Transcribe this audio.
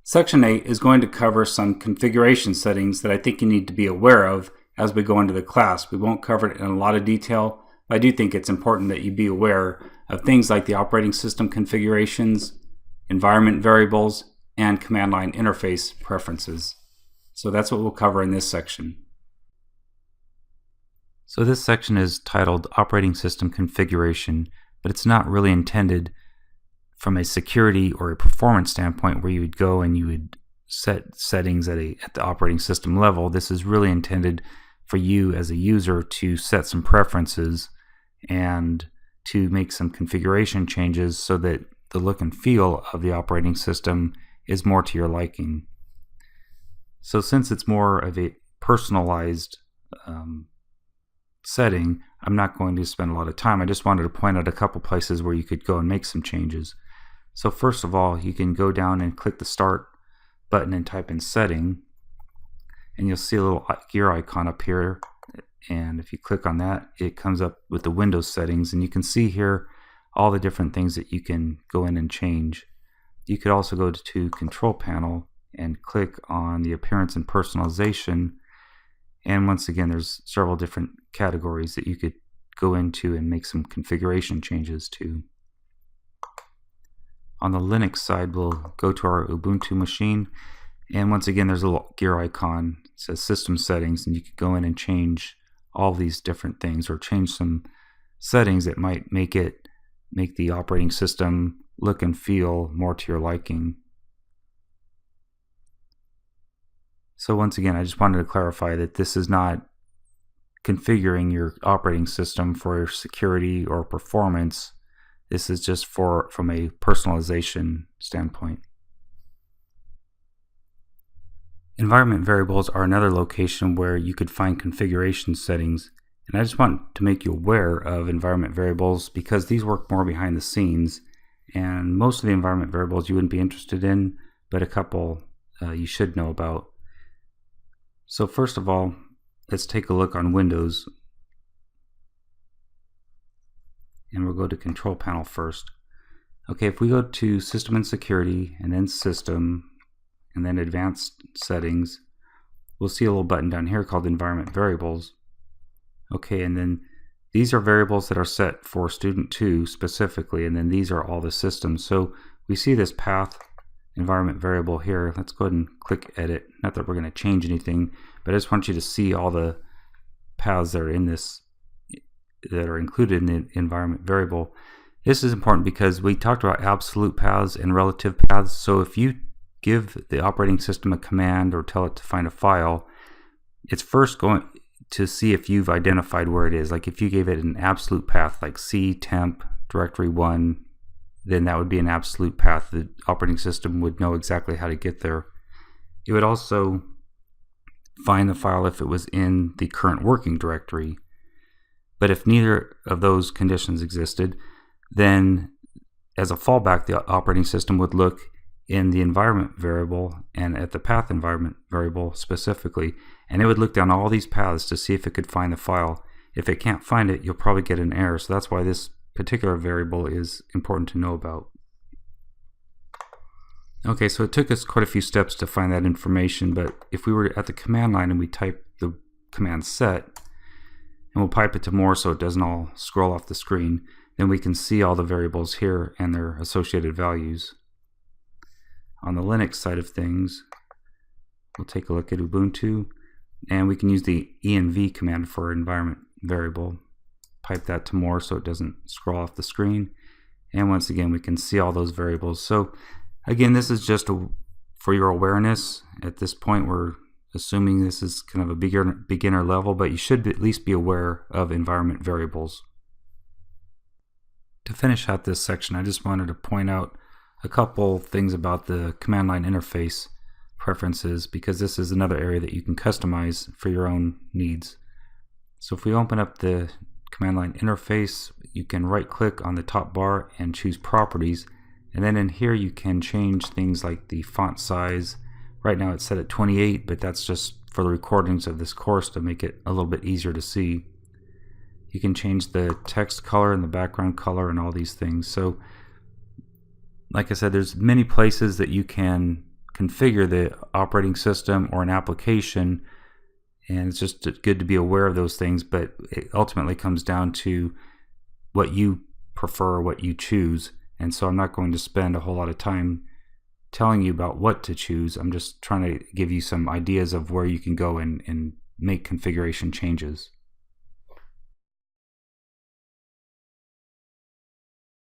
Section 8 is going to cover some configuration settings that I think you need to be aware of as we go into the class. We won't cover it in a lot of detail, but I do think it's important that you be aware of things like the operating system configurations, environment variables, and command line interface preferences. So that's what we'll cover in this section. So this section is titled Operating System Configuration, but it's not really intended from a security or a performance standpoint where you would go and you would set settings at the operating system level. This is really intended for you as a user to set some preferences and to make some configuration changes so that the look and feel of the operating system is more to your liking. So since it's more of a personalized setting, I'm not going to spend a lot of time. I just wanted to point out a couple places where you could go and make some changes. So first of all, you can go down and click the Start button and type in Setting, and you'll see a little gear icon up here, and if you click on that, it comes up with the Windows settings, and you can see here all the different things that you can go in and change. You could also go to Control Panel and click on the Appearance and Personalization, and once again there's several different categories that you could go into and make some configuration changes to. On the Linux side, we'll go to our Ubuntu machine, and once again there's a little gear icon. It says System Settings, and you can go in and change all these different things or change some settings that might make the operating system look and feel more to your liking. So once again, I just wanted to clarify that this is not configuring your operating system for security or performance. This is just from a personalization standpoint. Environment variables are another location where you could find configuration settings, and I just want to make you aware of environment variables because these work more behind the scenes, and most of the environment variables you wouldn't be interested in, but a couple you should know about. So first of all, let's take a look on Windows, and we'll go to Control Panel first. Okay, if we go to System and Security, and then System, and then Advanced Settings, we'll see a little button down here called Environment Variables. Okay, and then these are variables that are set for Student 2 specifically, and then these are all the systems. So we see this path environment variable here. Let's go ahead and click Edit. Not that we're going to change anything, but I just want you to see all the paths that are in this, that are included in the environment variable. This is important because we talked about absolute paths and relative paths. So if you give the operating system a command or tell it to find a file, it's first going to see if you've identified where it is. Like if you gave it an absolute path like C temp directory 1, then that would be an absolute path. The operating system would know exactly how to get there. It would also find the file if it was in the current working directory. But if neither of those conditions existed, then as a fallback, the operating system would look in the environment variable and at the path environment variable specifically, and it would look down all these paths to see if it could find the file. If it can't find it, you'll probably get an error. So that's why this particular variable is important to know about. Okay, so it took us quite a few steps to find that information, but if we were at the command line and we type the command set, and we'll pipe it to more so it doesn't all scroll off the screen, then we can see all the variables here and their associated values. On the Linux side of things, we'll take a look at Ubuntu, and we can use the env command for environment variable. Pipe that to more so it doesn't scroll off the screen, and once again we can see all those variables. So again, this is just for your awareness. At this point we're assuming this is kind of a beginner level, but you should at least be aware of environment variables. To finish out this section, I just wanted to point out a couple things about the command line interface preferences, because this is another area that you can customize for your own needs. So if we open up the command line interface, you can right click on the top bar and choose Properties, and then in here you can change things like the font size. Right now it's set at 28, but that's just for the recordings of this course to make it a little bit easier to see. You can change the text color and the background color and all these things. So like I said, there's many places that you can configure the operating system or an application, and it's just good to be aware of those things, but it ultimately comes down to what you prefer, what you choose. And so I'm not going to spend a whole lot of time telling you about what to choose. I'm just trying to give you some ideas of where you can go and make configuration changes.